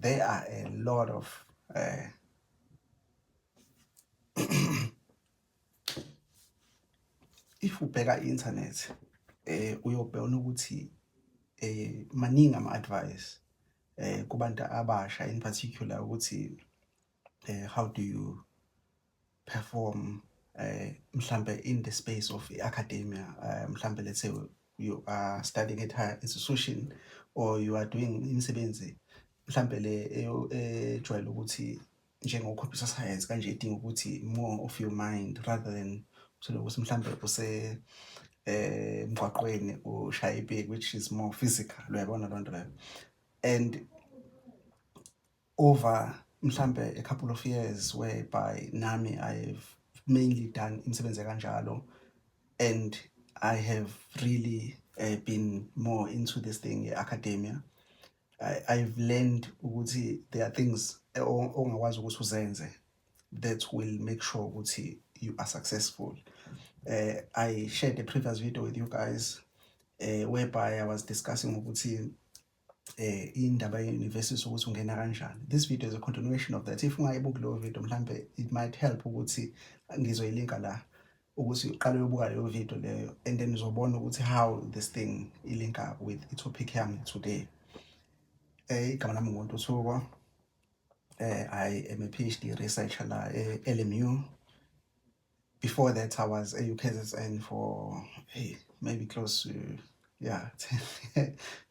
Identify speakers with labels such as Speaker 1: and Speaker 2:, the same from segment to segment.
Speaker 1: there are a lot of if ubheka i-internet uyobona ukuthi maningi ama-advice kubantu abasha in particular ukuthi how do you perform mhlambe in the space of academia, mhlambe let's say you are studying at higher institution or you are doing imisebenzi mhlambe le ejwayele ukuthi njengo-computer science kanje idinga ukuthi more of your mind rather than uthole ukuthi mhlambe emgwaqweni ushaya ibheki, which is more physical, uyabona loo nto leyo. And over mhlambe a couple of years whereby nami I've mainly done imisebenzi kanjalo, and I have really been more into this thing, academia. I've learned ukuthi there are things ongakwazi ukuthi uzenze that will make sure ukuthi you are successful. I shared a previous video with you guys whereby I was discussing ukuthi indaba ye-university ukuthi ungena kanjani. This video is a continuation of that. If ungayibuki leyo video mhlambe it might help ukuthi ngizoyilinka la ukuthi uqale uyobuka leyo video leyo, and then uzobona ukuthi how this thing ilink up with i-topic yami today. Igama lami nguNtuthuko. I am a PhD researcher la LMU. Before that, I was a UKZN for maybe close to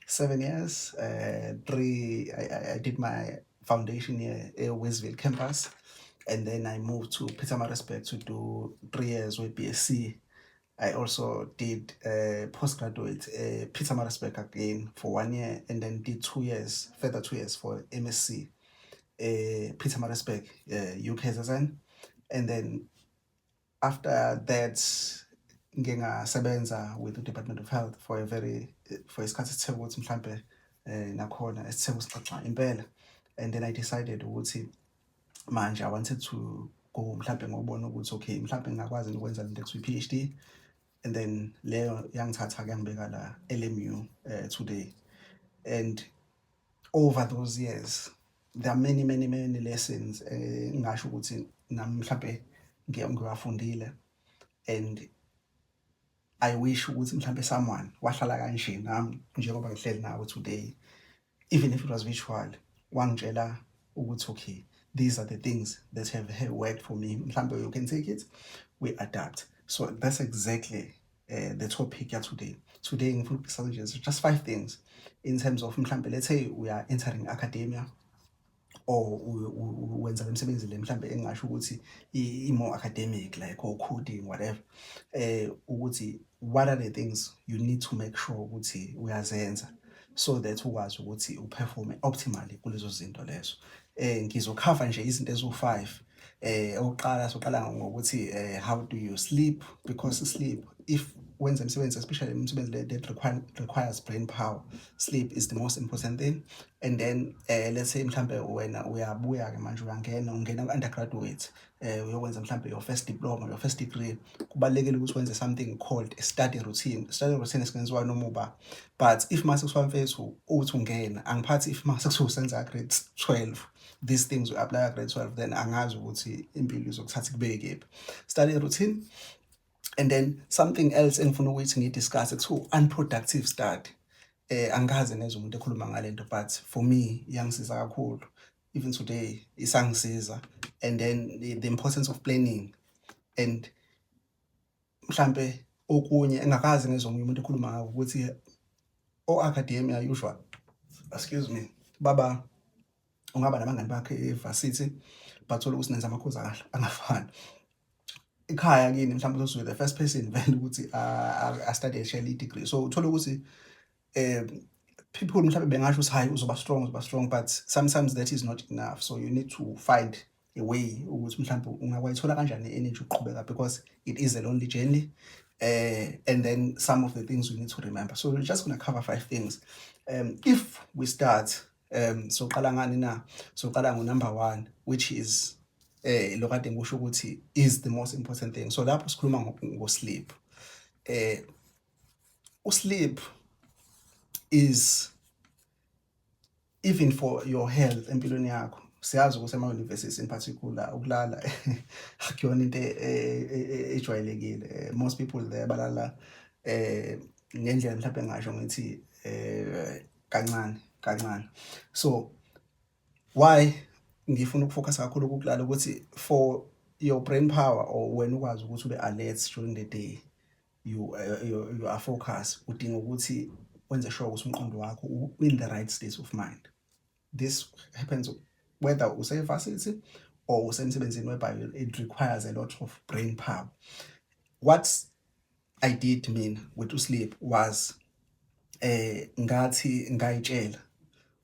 Speaker 1: 7 years. I did my foundation here at Westville campus, and then I moved to Pietermaritzburg to do 3 years with BSc. I also did postgraduate Pietermaritzburg again for 1 year, and then did 2 years, further 2 years for MSc Pietermaritzburg UKZN, and then after that, ngingasebenza with the Department of Health for isikhathi esithe ukuthi mhlambe nakhona esithe usixaxa impela, and then I decided ukuthi manje I wanted to go mhlambe ngobona ukuthi okay mhlambe ngakwazi ukwenza into ekuthiwa PhD, and then leyo yangithatha yangibeka la LMU today. And over those years there are many lessons ngisho ukuthi nami mhlambe ngiwafundile, and I wish ukuthi mhlambe someone wahlala kanje nami njengoba ngihleli nawe today, even if it was virtual, wangitshela ukuthi okay these are the things that have worked for me, mhlambe you can take it, we adapt. So that's exactly the topic here today. Today ngifuna ukudiscuss just 5 things in terms of mhlambe let's say we are entering academia, or wenza imisebenzi le mhlambe engasho ukuthi more academic, like or coding, whatever. Ukuthi what are the things you need to make sure ukuthi uyazenza so that ukwazi ukuthi uperforme optimally kulezo zinto lezo. Ngizokhava nje izinto ezo5. Oqala soqala ngokuthi how do you sleep, because sleep, if wenza imisebenzi especially imisebenzi that requires brain power, sleep is the most important thing. And then let's say mhlambe wena uyabuya ke manje ungena undergraduate, uyokwenza mhlambe your first diploma, your first degree, kubalekile ukuthi wenze something called a study routine. Study routine isenziwa noma uba, but if mase kuswa mfethu uthi ungena angiphathi, if mase kusenza grade 12 these things we apply at grade 12, then angazi ukuthi impilo izokuthatha kubeke kephi. Study routine. And then something else engifuna ukuthi ngidiscuss kuthiwa unproductive study. Angazi neza umuntu ekhuluma ngalento, but for me iyangisiza kakhulu, even today isangisiza. And then the importance of planning, and mhlambe okunye engakazi ngezwe umuntu ekhuluma ngako ukuthi academia usual, excuse me, baba ungaba nabangani bakhe e-varsity bathola ukuthi nenza amakhozi angafani. Ekhaya kini mhlawumbe uzobe the first person vele ukuthi I study a Shelley degree, so uthola ukuthi people mhlawumbe bengasho ukuthi hayi uzoba strong, but sometimes that is not enough. So you need to find a way ukuthi mhlawumbe ungakwayithola kanjani energy uqhubeka, because it is a lonely journey. And then some of the things we need to remember. So we're just going to cover 5 things. If we start, so qala ngani na? So qala number 1, which is lokade ngisho ukuthi is the most important thing. So lapho sikhuluma ngo-sleep. Sleep is even for your health empilweni yakho. Siyazi ukuthi ema-universities in particular ukulala akuyona into ejwayelekile. Most people there balala ngendlela mhlawumbe ngisho ngithi kancane. So why ngifuna ukufocus kakhulu kukulala ukuthi for your brain power, or when ukwazi ukuthi ube alert during the day, you are focused, udinga ukuthi wenze sure ukuthi umqondo wakho in the right state of mind. This happens whether use-varsity or usemsebenzini whereby it requires a lot of brain power. What I did mean with sleep was ngathi ngayitshela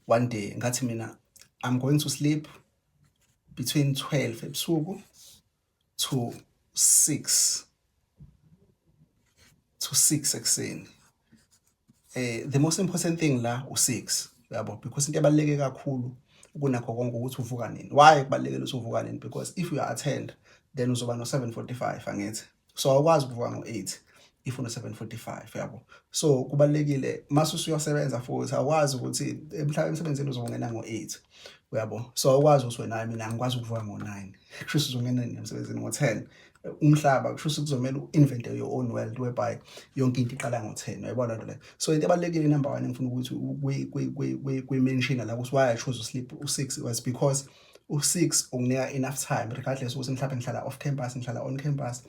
Speaker 1: one day ngathi mina I'm going to sleep between 12 ebusuku to 6 ekuseni. The most important thing la u-6 yabo, because into ebaluleke kakhulu kunakho konke ukuthi uvuka nini. Why kubalulekile ukuthi uvuka nini? Because if you attend then uzoba no 7:45 angithi. So awukwazi ukuvuka ngo-8 if uno 7:45 yabo. So kubalulekile mase usuyosebenza futhi awukwazi ukuthi emsebenzini uzongena ngo-8 uyabo. So awukwazi ukuthi wena mina ngikwazi ukuvuka ngo-9. Kusho uzongena emsebenzini ngo-10. Umhlaba kusho ukuthi kuzomela u-invent your own world whereby yonke into iqala ngo-10 uyayibona nto le. So into ebalulekile number 1 engifuna ukuthi kwi-mention la ukuthi why I chose to sleep u-6 was because u-6 unginika enough time regardless ukuthi mhlawumbe ngihlala off campus ngihlala on campus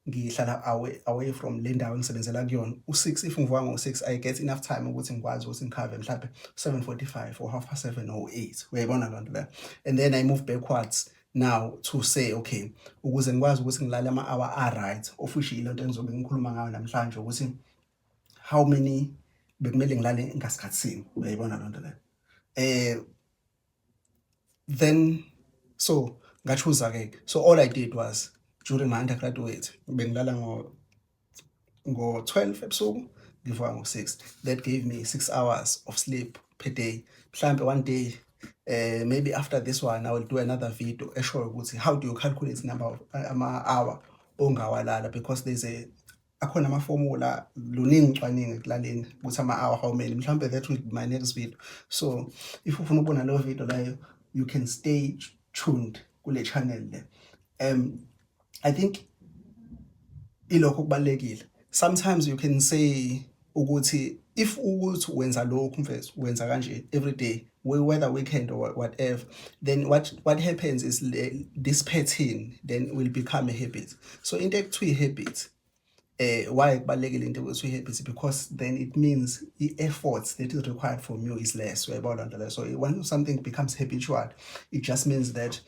Speaker 1: ngihlala away from le ndawo engisebenzela kuyona. U-6 if ngivuka ngo-6 I get enough time ukuthi ngikwazi ukuthi ngikhave mhlawumbe 7:45 or 7:30 or 8 uyayibona loo nto le. And then I move backwards now to say okay ukuze ngikwazi ukuthi ngilale ama-hour a-right, of which yilo nto engizobe ngikhuluma ngayo namhlanje ukuthi how many bekumele ngilale ngasikhathi sini uyayibona loo nto le. Then so ngachuza-ke, so all I did was during my undergraduate bengilala ngo-12 ebusuku ngivuka ngo-6. That gave me 6 hours of sleep per day. Mhlawumbe one day maybe after this one I will do another video eshoyo ukuthi how do you calculate number of ama-hour ongawalala, because there's akhona ama-formula luningi cwaningi ekulaleni ukuthi ama-hour how many. Mhlawumbe that will be my next video. So if ufuna ukubona leyo video leyo you can stay tuned kule channel le. I think ilokho kubalekile. Sometimes you can say ukuthi if ukuthi wenza lokhu mfethu wenza kanje every day whether weekend or whatever, then what happens is this pattern then will become a habit. So into ekuthiwa i-habit why kubalekile into ekuthiwa i-habit, because then it means the efforts that is required from you is less uyayibona nto leyo. So when something becomes habitual it just means that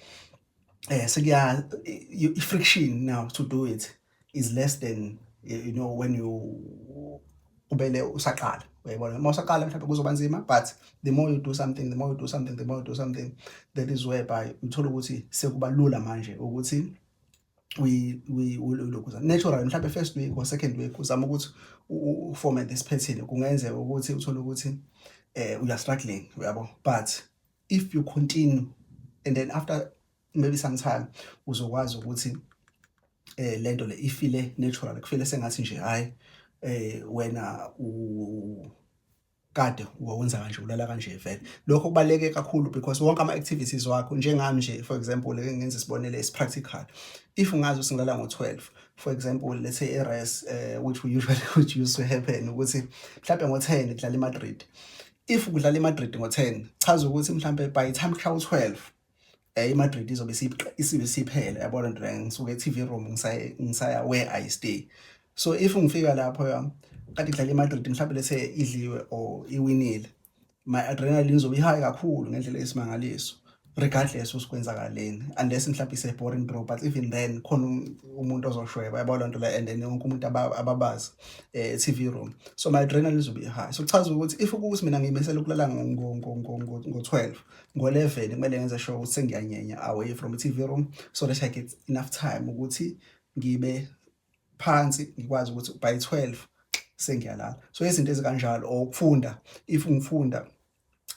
Speaker 1: friction now to do it is less than when you ubele usaqala uyayibona. Uma usaqala mhlawumbe kuzoba nzima, but the more you do something that is whereby uthola ukuthi sekuba lula manje ukuthi ulokhu natural. Mhlawumbe first week or second week uzama ukuthi uformat this pattern kungenzeka ukuthi uthola ukuthi we are struggling uyabo, but if you continue and then after maybe some time uzokwazi ukuthi lento le ifile natural, kufile sengathi nje hayi wena kade uwenza kanje ulala kanje vele. Lokho kubaleke kakhulu because wonke ama-activities wakho njengami nje for example ngenza isibonelo esi-practical. If ungazi usingilala ngo-12 for example, let's say a-race which used to happen ukuthi mhlawumbe ngo-10 kudlala i-Madrid. If kudlala i-Madrid ngo-10 chaza ukuthi mhlawumbe by the time kushaya u-12 i-Madrid izobe isiphela yabona nto le. Ngisuke e-TV room ngisaya where I stay. So if ngifika lapho kade kudlala i-Madrid mhlawumbe lethe idliwe or iwinile, my adrenaline izobe high kakhulu ngendlela esimangaliso regardless usikwenzakaleni, unless mhlawumbe ise-boring draw, but even then khona umuntu ozoshweba yabona nto le, and then wonke umuntu ababazi TV room. So my adrenaline izobe high. So kuchaza ukuthi if ukuthi mina ngimisela ukulala ngo-12 ngo-11 kumele ngenze sure ukuthi sengiyanyenya away from i-TV room so that I get enough time ukuthi ngibe phansi ngikwazi ukuthi by 12 sengiyalala. So izinto ezikanjalo or ukufunda, if ngifunda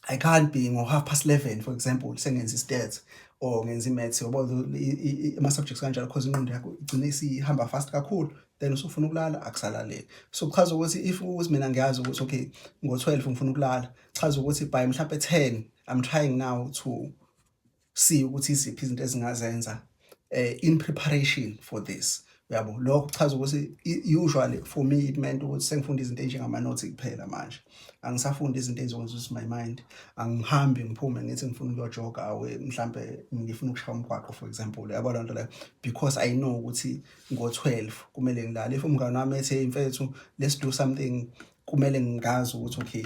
Speaker 1: I can't be ngo-11:30 for example sengenza i-stats or ngenza i-maths ama-subjects kanjalo because ingqondo yakho igcine isihamba fast kakhulu, then usufuna ukulala akusalaleki. So kuchaza ukuthi if ukuthi mina ngiyazi ukuthi okay ngo-12 ngifuna ukulala, chaza ukuthi by mhlawumbe 10 I'm trying now to see ukuthi iziphi izinto ezingazenza in preparation for this. Uyabo, lokho kuchaza ukuthi usually for me it meant ukuthi sengifunda izinto ezinjengama-notes kuphela manje. Angisafunda izinto ezokwenza ukuthi my mind angihambi ngiphume ngithi ngifuna ukuyojoga awe mhlambe ngifuna ukushaya umgwaqo for example. Yabo lento leyo, because I know ukuthi ngo-12 kumele ngilale. If umngane wami ethi mfethu let's do something, kumele ngazi ukuthi okay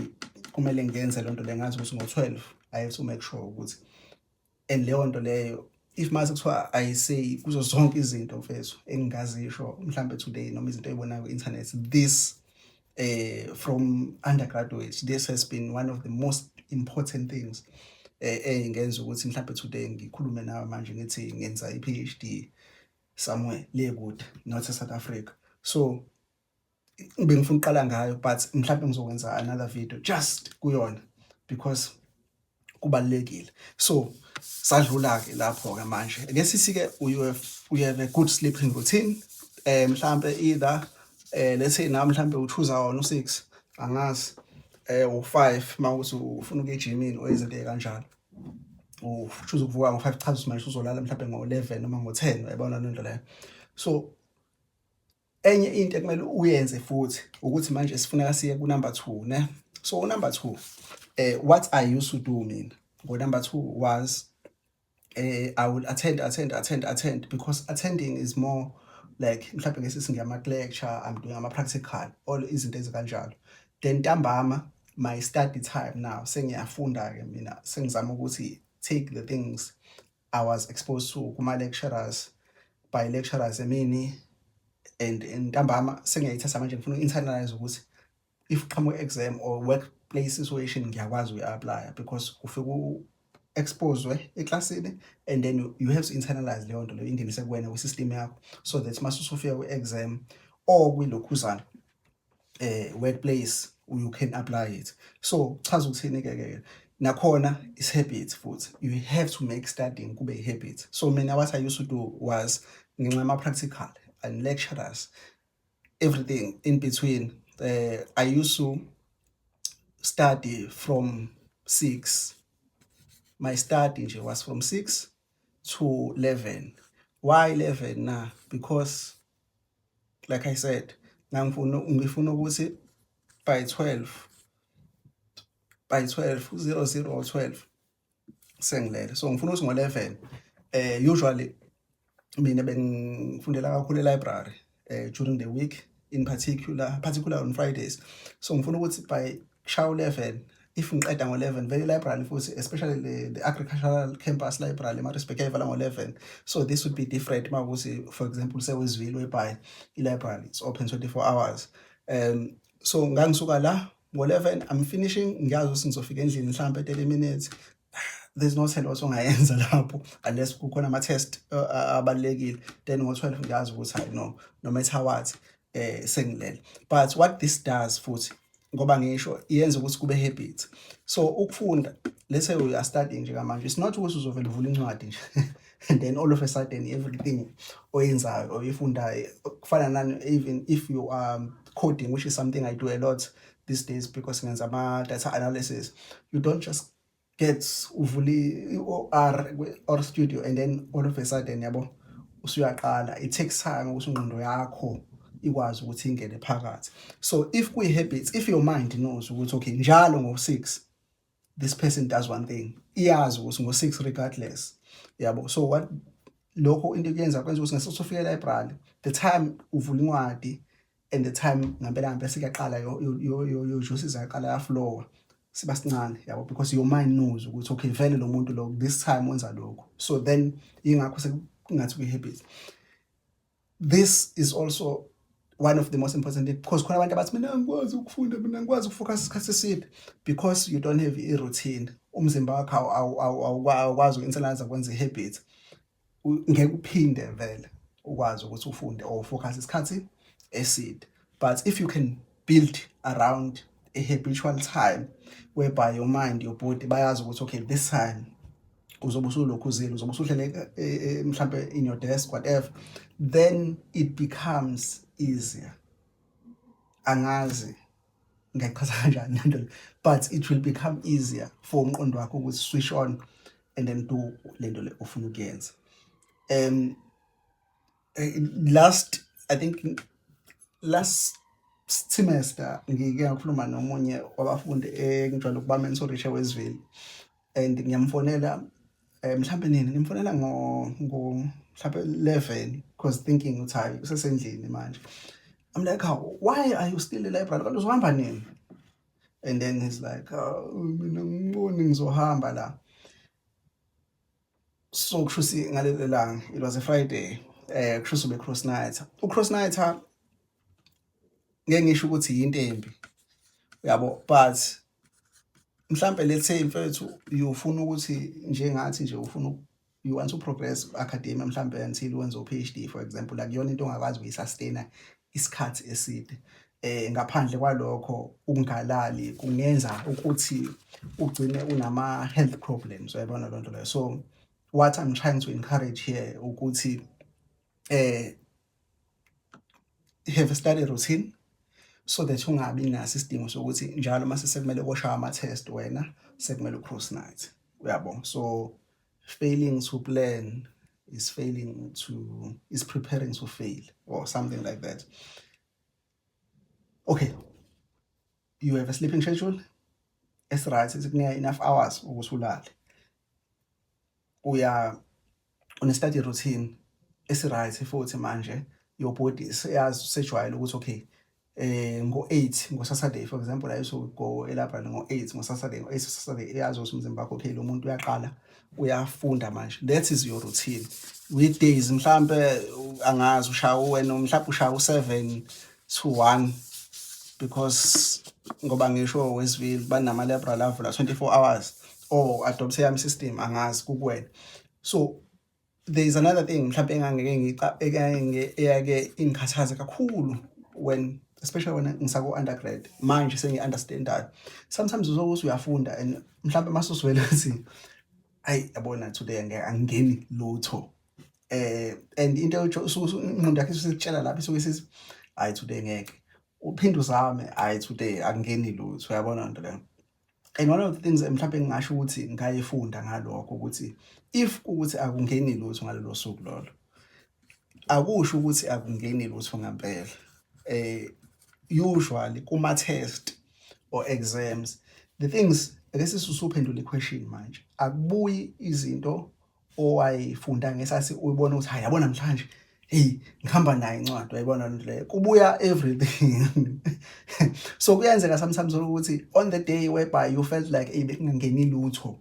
Speaker 1: kumele ngenze lento le, ngazi ukuthi ngo-12 I have to make sure ukuthi, and leyo nto leyo if mase kuthiwa I say kuzo zonke izinto mfethu engingazisho mhlambe today noma izinto ezibonayo ku-internet, this from undergraduate this has been one of the most important things engenza ukuthi mhlambe today ngikhulume nawe manje ngithi ngenza i-PhD somewhere le good, not South Africa. So bengifuna uqala ngayo, but mhlambe ngizokwenza another video just kuyona because kubalekile. So sadlula ke lapho ke manje ake sithi ke you have a good sleeping routine, mhlambe either let's say now mhlambe u-choose wona u-6 angazi u-5 mawuthi ufuna ukuya ejimini or izinto ezikanjalo, u-choose ukuvuka ngo-5 chaza manje uzolala mhlambe ngo-11 noma ngo-10, uyabona lento leyo. So enye into ekumele uyenze futhi ukuthi manje sifuneka siye ku-number 2 ne. So u-number 2 what I used to do mina ngo-number 2 was I would attend because attending is more like mhlambe ngesithi ngiyama-lecture, I'm doing ama-practical, all izinto ezikanjalo. Then ntambama my study time now sengiyafunda-ke mina, sengizama ukuthi take the things I was exposed to kuma-lecturers by lecturers emini, and ntambama sengiyayithatha manje ngifuna uku-internalize ukuthi if qhamuka exam or workplace situation ngiyakwazi uyi-apply because ufike expose eklasini and then you have to internalize leyo nto leyo ingenise kuwena kwi-system yakho, so that mase usufika kwi-exam or kwilokhuzana workplace you can apply it. So chaza ukuthini ke nakhona is habit futhi, you have to make studying kube i-habit. So mina what I used to do was ngenxa ama-practical and lecturers everything in between, I used to study from 6. My study nje was from 6 to 11. Why 11 na? Because like I said, ngifuna ukuthi by 12 00 or 12 sengilele. So ngifuna ukuthi ngo-11 usually mina bengifundela kakhulu e-library during the week, in particular on Fridays. So ngifuna ukuthi by kushaw 11 if ngiqeda ngo-11 vele library futhi, especially the agricultural campus library eMaritzburg yayivala ngo-11. So this would be different mawukuthi for example seWestville whereby i-library is open 24 hours. So ngangisuka la ngo-11 I'm finishing, ngiyazi ukuthi ngizofika endlini mhlambe 30 minutes. There's no tell also ngayenza lapho unless kukhona ama-test abalulekile, then ngo-12 ngiyazi ukuthi hayi no matter what sengilele. But what this does futhi ngoba ngisho iyenza ukuthi kube habit. So ukufunda, let's say we are studying nje manje, it's not ukuthi uzovela uvula incwadi nje and then all of a sudden everything oyenzayo or ifundayo kufana nani, even if you are coding, which is something I do a lot these days because ngenza ama-data analysis, you don't just get uvuli or studio and then all of a sudden yabo usuyaqala. It takes time ukuthi ingqondo yakho ikwazi ukuthi ingene phakathi. So if kuyi-habits, if your mind knows ukuthi okay njalo ngo-6 this person does one thing, iyazi ukuthi ngo-6 regardless, yabo. So what lokho into kuyenza kwenza ukuthi ngesofika e-library the time uvula incwadi and the time ngempela sekuyaqala yo juices ayaqala yaflowa siba sincane, yabo, because your mind knows ukuthi okay vele lo muntu lo this time wenza lokho. So then ingakho sekungathi kuyi-habit. This is also one of the most important things because khona abantu abathi mina angikwazi ukufunda, mina ngikwazi ukufocus isikhathi eside, because you don't have i-routine. Umzimba wakho awukwazi uku-internalize kwenza i-habit, ngeke uphinde vele ukwazi ukuthi ufunde or focus isikhathi eside. But if you can build around a habitual time whereby your mind, your body bayazi ukuthi okay this time uzobe usulokhu uzile, uzobe usuhlele mhlambe in your desk whatever, then it becomes easier. Angazi ngiyachaza kanjani lento le, but it will become easier for umqondo wakho ukuthi switch on and then do lento le ufuna ukuyenza. I think last semester ngike ngakhuluma nomunye wabafundi engijwayele ukuba mentorisha weSville, and ngiyamfonela mhlambe nini ngimfonela ngo mhlambe 11 because thinking ukuthi hayi usesendlini manje. I'm like, why are you still in the library? Kanti uzohamba nini? And then he's like, mina ngiboni ngizohamba la. So kushuthi ngalelo langa, it was a Friday, kushuthi ube cross night. Cross night ngeke ngisho ukuthi into embi. Uyabo, but mhlambe let's say mfethu ufuna ukuthi njengathi nje you want to progress academia mhlambe until wenza PhD for example, like yona into ongakwazi ukuyisustain isikhathi eside. Ngaphandle kwalokho ukungalali kungenza ukuthi ugcine unama health problems, uyabona lonto leyo. So what I'm trying to encourage here ukuthi have a study routine so that ungabi naso isidingo sokuthi njalo mase sekumele ushaya ama test wena sekumele cross night, uyabo. So failing to plan is preparing to fail or something like that. Okay, you have a sleeping schedule, it's right, it's enough hours ukuthi ulale. Uya on a study routine, it's right futhi manje your body sejwayele ukuthi okay, ngo-8 ngo-Saturday for example, I used to go elaborate ngo-8 ngo-Saturday, ngo-8 iyazi ukuthi umzimba wakho okay lo muntu uyaqala uyafunda manje. That is your routine. Weekdays mhlambe angazi ushawa wena mhlambe ushawa u7 to 1 because ngoba ngisho weSville banama library avula 24 hours or adopt yami system angazi kukwena. So there is another thing mhlambe engeke ingikhathaze kakhulu when especially when ngisako undergrad manje sengi-understand that sometimes uzokuthi uyafunda and mhlambe masuzwele ukuthi ayi yabona today angingeni lutho, and into ingqondo yakhe isikutshela lapho isuke isithi hayi today ngeke uphinde uzame, hayi today angingeni lutho, uyabona nto leyo. And one of the things mhlambe ngingasho ukuthi ngayifunda ngalokho ukuthi if ukuthi akungeni lutho ngalelo suku lolo akusho ukuthi akungeni lutho ngempela. Usually kuma test or exams the things ake sisuphendula iquestion manje akubuyi izinto owayifunda ngesathi uyibona ukuthi hayi yabona namhlanje ngihamba nayo incwadi, uyayibona lento leyo, kubuya everything. So kuyenzeka sometimes ukuthi on the day whereby you felt like bekungangeni lutho,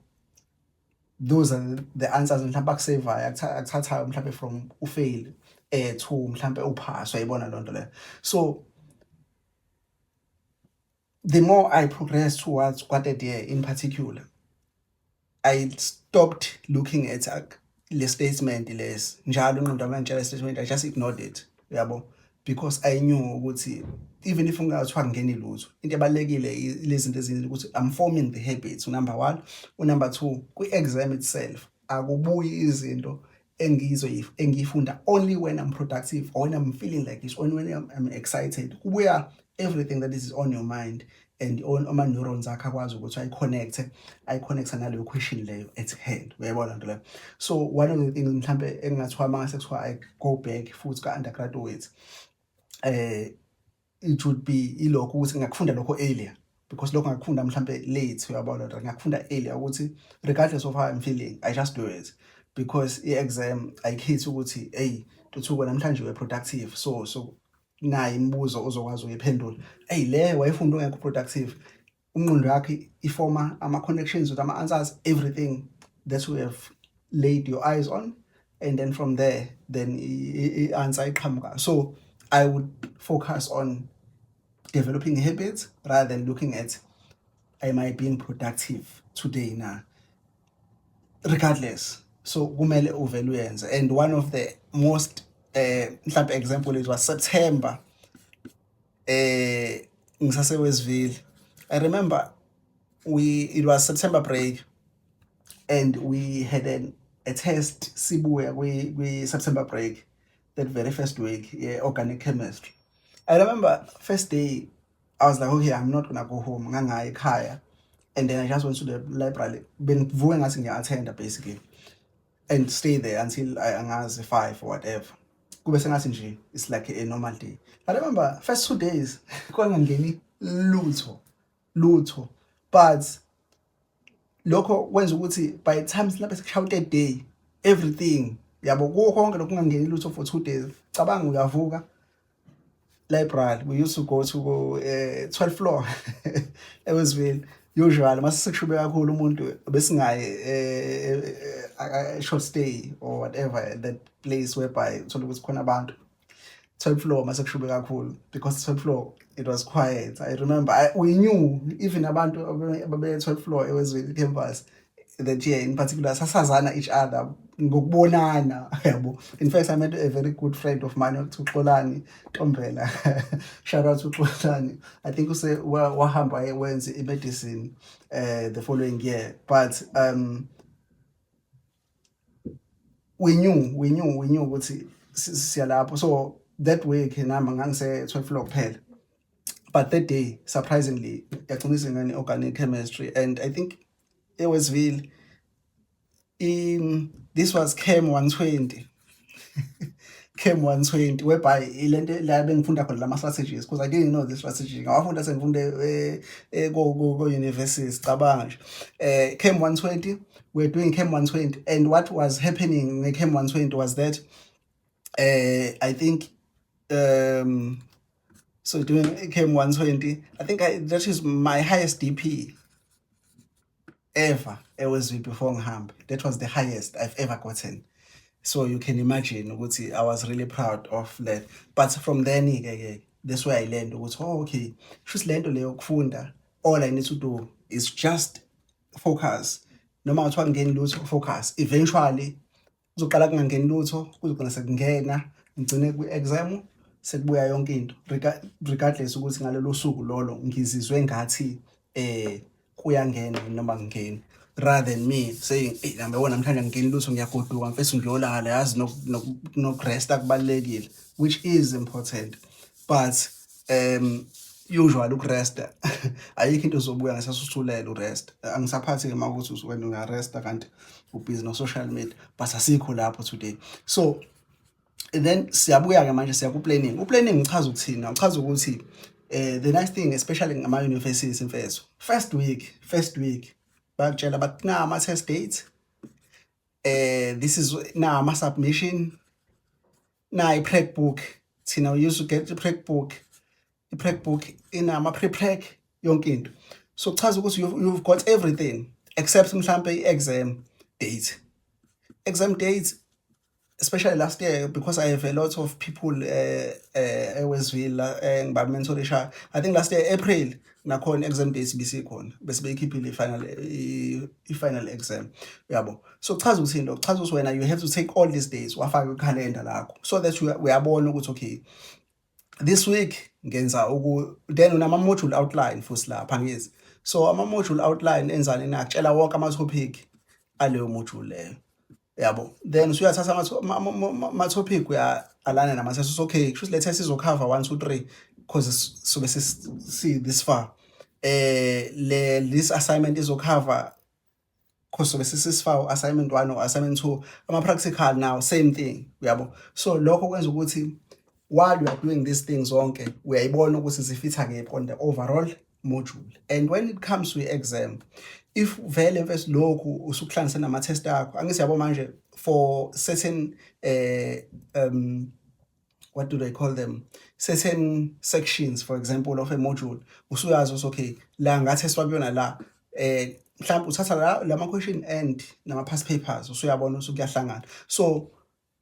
Speaker 1: those are the answers mhlawumbe akusevayo akuthathayo mhlawumbe from ufail to mhlawumbe upass, uyayibona lonto leyo. So the more I progressed towards quarter year in particular, I stopped looking at le statement les njalo ingqondo yami statement, I just ignored it, yabo, because I knew ukuthi even if ungathiwa ngeni lutho into ebalekile lezi zinto ezinye ukuthi I'm forming the habits, number 1. Number 2, kwi-exam itself akubuyi izinto engiyifunda only when I'm productive or when I'm feeling like this, only when I'm excited. Kubuya everything that is on your mind and on ama neurons akho akwazi ukuthi ayi-connect naleyo question leyo at hand, uyayibona nto leyo. So one of the things mhlambe engingathiwa mangase kuthiwa I go back futhi ka-undergraduate, it would be ilokho ukuthi ngakufunda lokho earlier, because lokho ngakufunda mhlambe late, uyabona nto, ngakufunda earlier ukuthi regardless of how I'm feeling I just do it, because i-exam ayikhethi ukuthi hey Tuthuko namhlanje we productive, so nayi imibuzo ozokwazi ukuyiphendula. Le wayifunda ungekho productive, umqondo yakhe ifoma ama-connections with ama-answers, everything that you have laid your eyes on, and then from there then i-answer iqhamuka. So I would focus on developing habits rather than looking at am I being productive today now, regardless. So kumele uvele uyenze. And one of the most mhlawumbe example it was September, ngisase weSville. I remember it was September break and we had a test sibuya kwi September break, that very first week, organic chemistry. I remember first day I was like, okay, I'm not gonna go home. Ngangaya ekhaya. And then I just went to the library. Bengivuke ngathi ngiya-attenda basically. And stay there until angazi 5 or whatever. Kube sengathi nje it's like a normal day. I remember first 2 days kwangangeni lutho. But lokho kwenza ukuthi by the time silapha sekushaya day everything yabo konke lokhu kungangeni lutho for 2 days. Cabanga uyavuka library. We used to go to 12th floor eWestville. Usually mase sekushube kakhulu umuntu besingayi short stay or whatever that place whereby uthola ukuthi khona abantu 12th floor mase kushube kakhulu because 12th floor it was quiet. I remember we knew even abantu ababe 12th floor eWestville campus that year in particular sasazana each other ngokubonana yabo. In fact, I met a very good friend of mine uXolani Ntombela. Shout out to Xolani. I think use wahamba wenze medicine the following year, but we knew ukuthi siyalapho. So that week nami ngangise 12 floor kuphela, but that day surprisingly yaqinisa ngani organic chemistry, and I think eWestville this was Chem 120. Chem 120 whereby ilento la bengifunda khona lama strategies because I didn't know the strategy. Ngawafunda sengifunde go universities cabanga nje. Chem 120, we're doing Chem 120, and what was happening in Chem 120 was that I think so doing Chem 120, I think that is my highest DP ever. It was before ngihamba. That was the highest I've ever gotten. So you can imagine ukuthi I was really proud of that. But from then that's where I learned ukuthi okay, just lento leyo kufunda, all I need to do is just focus. Noma kuthiwa ngeni lutho focus. Eventually kuzoqala kungangeni lutho, kuzogcina sekungena, ngigcine ku-exam sekubuya yonke into. Regardless ukuthi ngalelo suku lolo ngizizwe ngathi kuyangena noma ngingeni, rather than me saying ngiyabona namhlanje ngingeni lutho ngiyagoduka mfethu ngiyolala yazi no-rest akubalekile, which is important, but usually ukuresta ayikho into ozobuya ngasasuthulele urest. Angisaphathi ke makuthi wena uyaresta kanti ubusy no social media, but asikho lapho today. So then siyabuya ke manje siya ku planning. Planning ngichaza ukuthina, ngichaza ukuthi the nice thing especially ngama universities mfethu, first week bakutshela bathi na ama test dates, this is na ama submission, na i-prep book. Thina we used to get i-prep book inama pre-prep yonke into. So chaza ukuthi you've got everything except mhlambe i-exam date, especially last year, because I have a lot of people eWestville ngiba-mentorisha. I think last year April nakhona exam dates bisikhona bese beyikhiphile i-final exam yabo. So chaza ukuthi into, chaza ukuthi wena you have to take all these days wafaka ikhalenda lakho so that uyabona ukuthi okay, this week ngenza then unama module outline futhi lapha ngizi. So ama module outline enzani na akutshela wonke ama topic aleyo module leyo yabo. Then usuyathatha ama topic uya-align nama test. Okay, kusho le test izocover 1 2 3 because sobe see this far. This assignment izocover because sobe sisifar assignment 1 or assignment 2. Ama practical now same thing yabo. So lokho kwenza ukuthi while you are doing these things zonke uyayibona ukuthi zifitha ke on the overall module. And when it comes to exam, if vele mfethu lokhu usukuhlanganisa nama test akho, angithi yabo manje for certain what do they call them, certain sections for example of a module, usuyazi ukuthi okay la ngatestwa kuyona la mhlawumbe uthatha la ma question and nama past papers usuyabona usukuyahlangana. So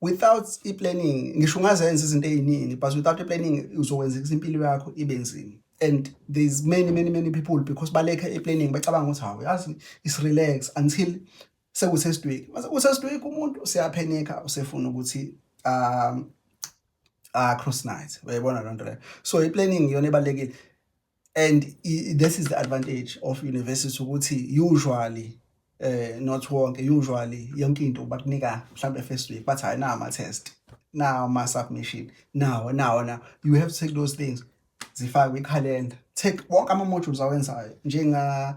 Speaker 1: without i-planning ngisho ungazenza izinto eziningi, but without i-planning uzokwenza impilo yakho ibe nzima. And there's many people because baleka i-planning bacabanga ukuthi hawu yazi is relax until seku-test week. Mase ku-test week umuntu siyaphanika usefuna ukuthi cross night, uyayibona loo nto leyo. So i-planning iyona ebalekile, and this is the advantage of university ukuthi usually not wonke, usually yonke into bakunika mhlawumbe first week but hayi na ama test, na ama submission, now you have to take those things zifakwe ikhalenda take wonke ama-modules awenzayo njenga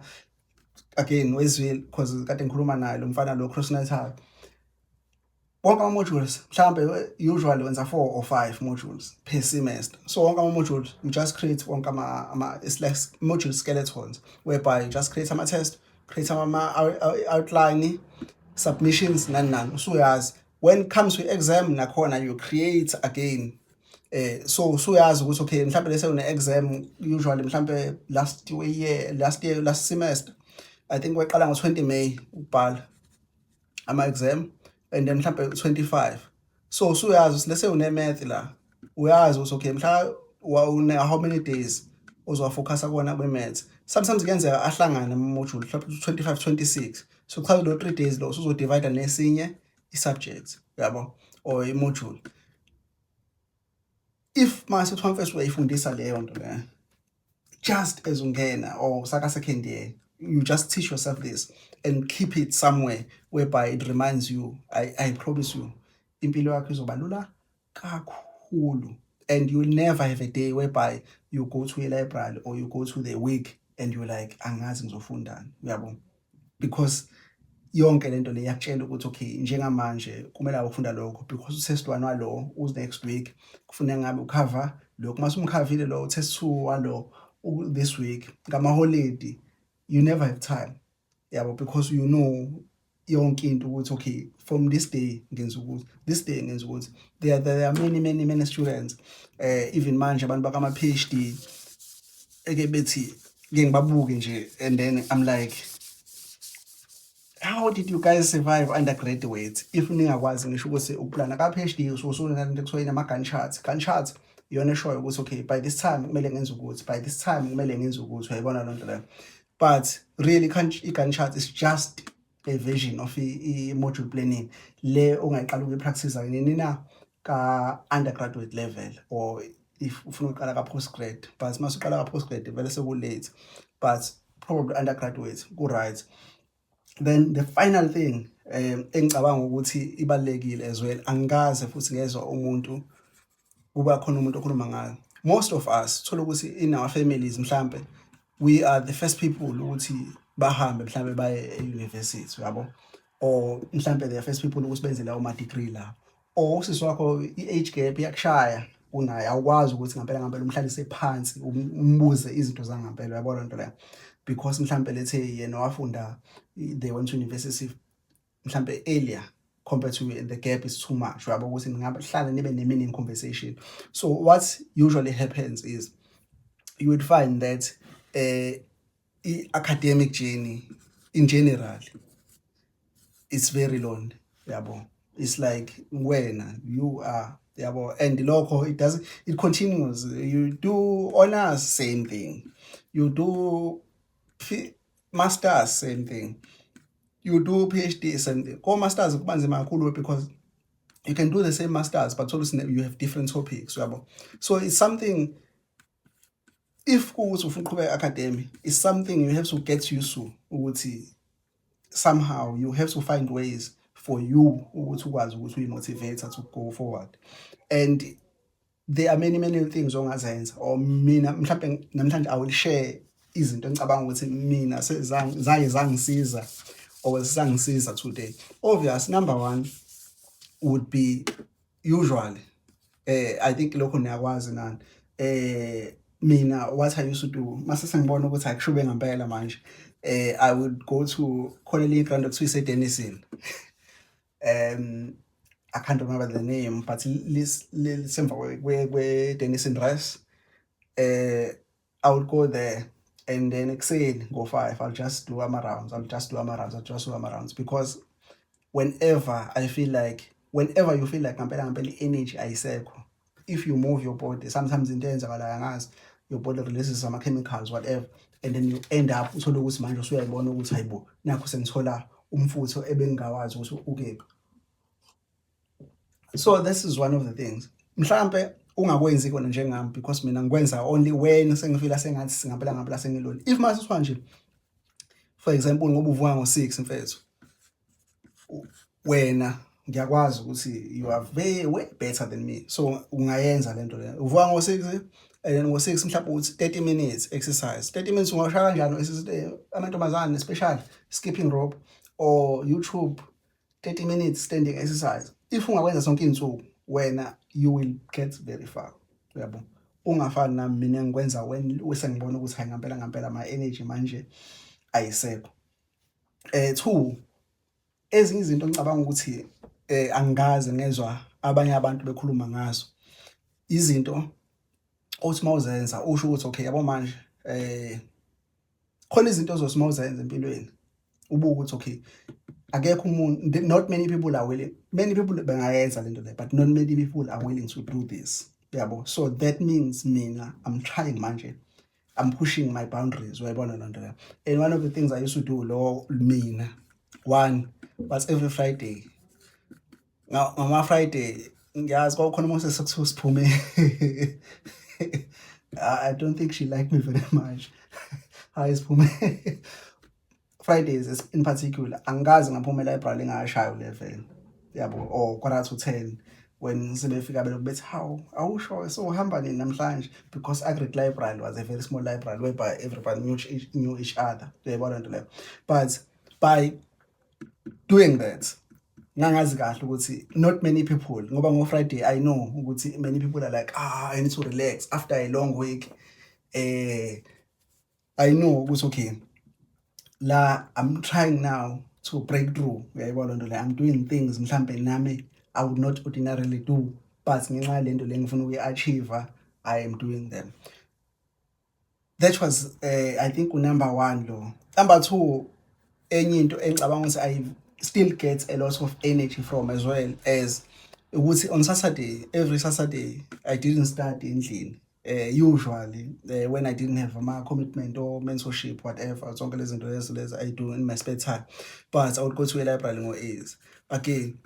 Speaker 1: again wezwile because kade ngikhuluma naye lo mfana lo cross-natal wonke ama-modules mhlambe usually wenza 4 or 5 modules per semester. So wonke ama-modules you just create wonke it's like module skeletons whereby you just create ama-test, create outline, submissions nani usuyazi when it comes to exam nakhona you create again so usuyazi ukuthi okay mhlambe lese une exam usually mhlambe last semester I think weqala ngo-20 May ukubhala ama-exam and then mhlambe 25. So usuyazi lese une math la uyazi ukuthi okay mhla how many days uzofocus kuona kwe-maths. Sometimes kuyenzeka ahlangane ama-module mhlambe 25 26. So cha lo 3 days lo usuzodivide nesinye i-subject yabo or i-module. If mase kuthiwa mfethu uyayifundisa leyo nto le just as ungena or saka second year you just teach yourself this and keep it somewhere whereby it reminds you I promise you impilo yakho izoba lula kakhulu and you will never have a day whereby you go to a library or you go to the week and you're like angazi ngizofundani uyabo because yonke lento le yakutshela ukuthi okay njengamanje kumele ukufunda lokho because utest 1 walo next week kufuneka ngabe ucover lokho mase umkhavile lo test 2 walo this week ngama holiday you never have time yabo because you know yonke into ukuthi okay from this day ngenza ukuthi this day ngenza ukuthi there are many students even manje abantu bakama PhD eke bethi ngibabuke nje and then I'm like how did you guys survive undergraduate if ningakwazi ngisho ukuthi uplana ka PhD ususuna into ekuthiwa ama gun charts iyona show ukuthi okay by this time kumele ngenze ukuthi by this time kumele ngenze ukuthi uyayibona lo nto la but really i-gun chart is just a version of i-module planning le ongayiqala ukuyi-practice nini na ka undergraduate level or if ufuna uqala ka postgrad but mase uqala ka postgrad vele seku-late but probably undergraduate ku-right. Then the final thing engicabanga ukuthi ibalekile as well angikaze futhi ngezwe umuntu kuba khona umuntu okhuluma ngayo most of us thola ukuthi in our families mhlambe we are the first people ukuthi bahambe mhlambe baye e-university yabo or mhlambe the first people ukuthi benze lawo ma-degree la or usisi wakho i-age gap yakushaya unayo awukwazi ukuthi ngempela umhlalise phansi umbuze izinto zangampela uyabona into leyo because mhlambe lethe yena wafunda they went to university mhlambe earlier compared to the gap is too much uyabo ukuthi ningahlala nibe ne-meaning conversation. So what usually happens is you would find that academic journey in general it's very long yabo it's like when you are yabo and lokho it continues. You do honors same thing, you do masters same thing, you do PhD same thing. Ko masters kuba nzima kakhulu because you can do the same masters but also you have different topics yabo. So it's something if ukuthi ufuna uqhubeka academy is something you have to get used to ukuthi somehow you have to find ways for you ukuthi ukwazi ukuthi uyi-motivate to go forward and there are many things ongazenza or mina mhlawumbe namhlanje I will share izinto engicabanga ukuthi mina zangisiza or zangisiza today. Obvious number 1 would be usually I think lokho niyakwazi nani mina what I used to do mase sengibona ukuthi akushube ngempela manje I would go to khona ground okuthiwa Denison I can't remember the name but semva kwe Denison Rice I would go there and then ekuseni go 5 I'll just do ama-rounds because whenever you feel like ngempela energy ayisekho if you move your body sometimes into eyenzakalayo angazi your body releases some chemicals whatever and then you end up uthola ukuthi manje usuyayibona ukuthi hayibo nakho sengithola umfutho ebengingawazi ukuthi ukephi. So this is one of the things mhlambe ungakwenzi kona njengami because mina ngikwenza only when sengifila sengathi singempela sengilona. If mase kuthiwa nje for example ngoba uvuka ngo-6 mfethu wena ngiyakwazi ukuthi you are way better than me so ungayenza lento le uvuka ngo-6 and then ngo-6 mhlawumbe ukuthi 30 minutes exercise. 30 minutes ungawusha kanjani amantombazane especially skipping rope or YouTube 30 minutes standing exercise. If ungakwenza sonke iy'nsuku wena you will get very far. Uyabo, ungafani nami mina ngikwenza sengibona ukuthi hayi ngampela my energy manje ayisekho. 2, ezinye izinto ngicabanga ukuthi angikaze ngezwa abanye abantu bekhuluma ngazo, izinto othi mawuzenza usho ukuthi okay yabo manje khona izinto ozothi mawuzenza empilweni ubuke ukuthi okay akekho umuntu, not many people are willing, many people bengayenza lento le, but not many people are willing to do this. Yabo, so that means mina I'm trying manje, I'm pushing my boundaries. Uyayibona lento le. And one of the things I used to do mina, one was every Friday. Now on my Friday ngiyazi kwakukhona umuntu sekuthiwa siphume. I don't think she liked me very much. Hayi siphume Fridays in particular angikaze ngaphuma e-library ngashaya u-11 yabo, or 9:45 when sebefika belokubethi how awusho so uhamba nini namhlanje, because Agric Library was a very small library whereby everybody knew each other. Uyayibona lento leyo. But by doing that ngangazi kahle ukuthi not many people, ngoba ngo-Friday I know ukuthi many people are like I need to relax after a long week. I know ukuthi okay la I'm trying now to break through. Uyayibona lento le, I'm doing things mhlambe nami I would not ordinarily do, but ngenxa lento le ngifuna ukuyi-achieve I am doing them. That was I think number 1 lo. Number 2, enye into engicabanga ukuthi I still get a lot of energy from as well as ukuthi on Saturday, every Saturday I didn't study endlini. Usually when I didn't have my commitment or mentorship, whatever, zonke lezi zinto lezi I do in my spare time, but I would go to a library ngo-8. Again,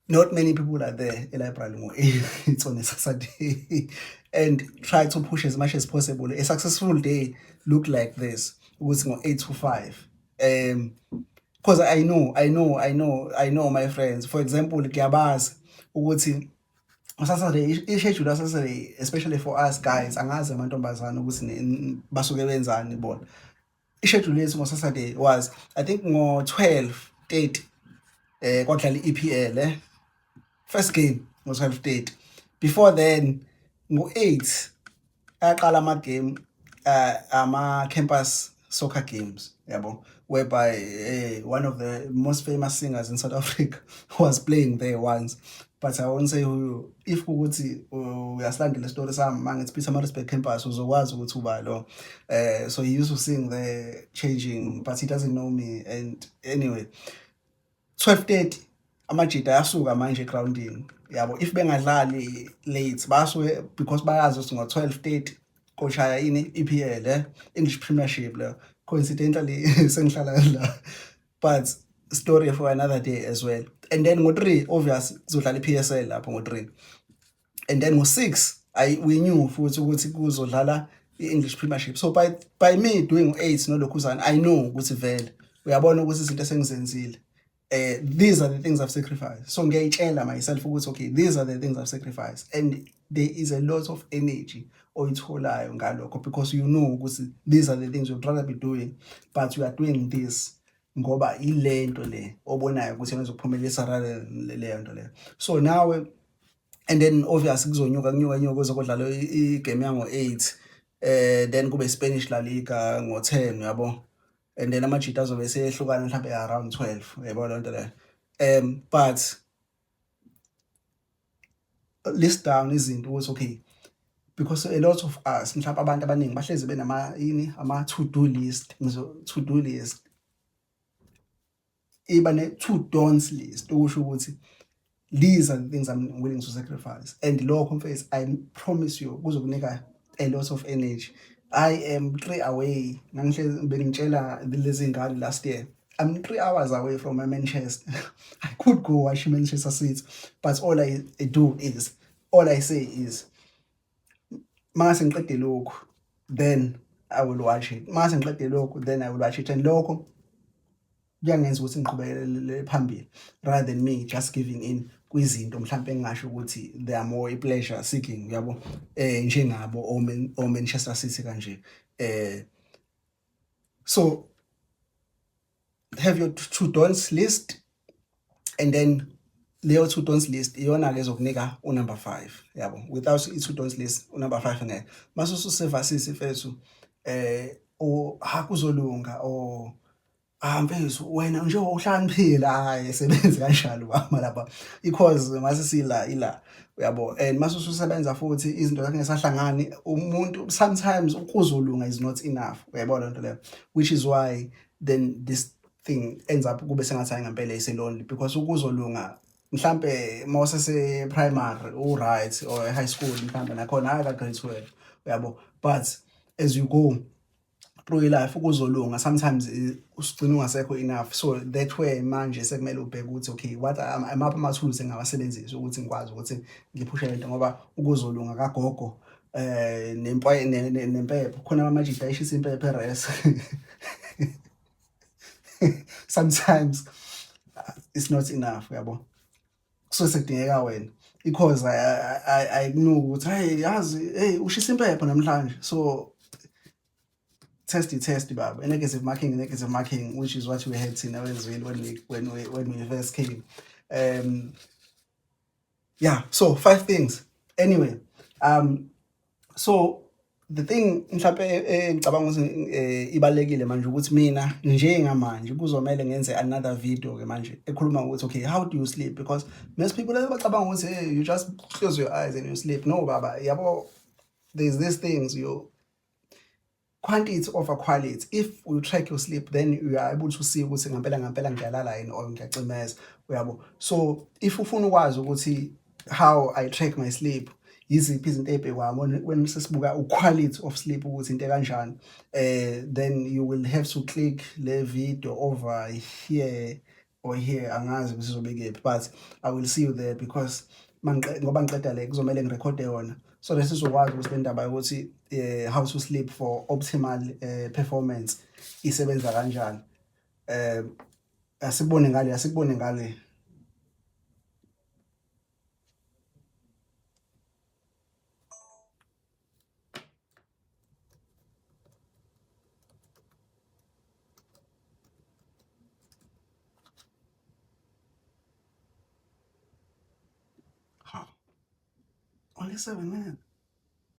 Speaker 1: not many people are there a library ngo-8. It's on a Saturday. And try to push as much as possible. A successful day look like this, ukuthi ngo-8 to 5. Because I know my friends. For example, ngiyabazi ukuthi Saturday, i-schedule Saturday, especially for us guys, angazi amantombazane ukuthi basuke benzani bona. I-schedule yethu ngo-Saturday was I think ngo-12:30 kwadlala i-EPL first game ngo-12:30. Before then ngo-8 ayaqala ama-game ama-campus soccer games, yabo, whereby one of the most famous singers in South Africa was playing there once. But I won't say who. If ukuthi uyasilanda le story sami mangithi Pietermaritzburg campus uzokwazi ukuthi uba lo. So he used to sing there changing, but he doesn't know me. And anyway, 12:30 amajita ayasuka manje grounding, yabo. If bengadlali late basuke because bayazi ukuthi ngo-12:30 koshaya ini EPL, English Premiership la. Coincidentally sengihlala la, but story for another day as well. And then ngo-3 obvious kuzodlala i-PSL lapho ngo-3. And then ngo-6 we knew futhi ukuthi kuzodlala i-English Premiership. So by me doing 8 nolokhuzana, I know ukuthi vele uyabona ukuthi izinto esengizenzile. These are the things I've sacrificed. So ngiyayitshela myself ukuthi okay, these are the things I've sacrificed, and there is a lot of energy oyitholayo ngalokho, because you know ukuthi these are the things you'd rather be doing, but you are doing this ngoba ilento le obonayo ukuthi ngizokuphumelelisa leyo nto le. So now, and then obviously kuzonyuka kuzokodlala i-game yango-8, then kube Spanish La Liga ngo-10, yabo. And then amajita azobe seyehlukana mhlawumbe around 12, yabo lento le. But list down izinto ukuthi okay, because a lot of us mhlawumbe abantu abaningi bahlezi benama ama-to-do list, to-do list, even a to-don'ts list, usho ukuthi these are the things I'm willing to sacrifice. And lokho mfethu, I promise you kuzokunika a lot of energy. I am 3 away. Beningitshela lezi ngane last year. I'm 3 hours away from my Manchester. I could go watch Manchester City, but all I say is mase ngiqede lokho, then I will watch it. Mase ngiqede lokho, then I will watch it. And lokho kuyangenza ukuthi ngiqhubekele phambili rather than me just giving in kwizinto mhlampe engingasho ukuthi they are more i-pleasure seeking, uyabo, njengabo o-Manchester City kanje. So have your to don'ts list, and then leyo to don'ts list iyona-ke ezokunika unumber 5, yabo. Without i-to don'ts list unumber 5 ngeke. Mase ususevasisi mfethu, kuzolunga, or mfethu wena nje uhlakaniphile, hhayi sebenze kanjalo wama lapha, because mase sila, uyabo. And mase ususebenza futhi izinto zakho ngesahlangani, umuntu sometimes ukuzolunga is not enough, uyayibona lento leyo, which is why then this thing ends up kube sengathi hayi ngempela ise-lonely, because ukuzolunga mhlampe mawusese primary right, or high school mhlampe nakhona hayi ka-grade 12, uyabo. But as you go through life ukuzolunga sometimes usigcina ungasekho enough, so that way manje sekumele ubheke ukuthi okay, what amaphi ama-tools engingawasebenzisa ukuthi ngikwazi ukuthi ngiphushe lento, ngoba ukuzolunga kagogo nempepho, khona amajita ayishisa impepho eres sometimes it's not enough, uyabo. So sekudingeka wena, because ayikunuki ukuthi hayi yazi hey ushisa impepho namhlanje, so test baba, negative marking, which is what we had in Evansville when we first came. Yeah, so 5 things anyway. So the thing mhlawumbe ngicabanga ukuthi ibalekile manje ukuthi mina njengamanje kuzomela ngenze another video ke manje ekhuluma ukuthi okay, how do you sleep, because most people bacabanga ukuthi hey, you just close your eyes and you sleep. No baba, yabo, there's these things, you quantity over quality. If you track your sleep, then you are able to see ukuthi ngempela ngiyalala yini or ngiyacimeza, uyabo. So if ufuna ukwazi ukuthi how I track my sleep, yiziphi izinto ey'bhekwayo when sesibuka quality of sleep ukuthi into kanjani, then you will have to click le video over here or here, angazi ukuthi sizobekephi, but I will see you there, because ngoba ngiqeda le kuzomele ngirekhode yona, so that sizokwazi ukuthi le ndaba yokuthi how to sleep for optimal performance isebenza kanjani. Asikubone ngale. Only 7 minutes.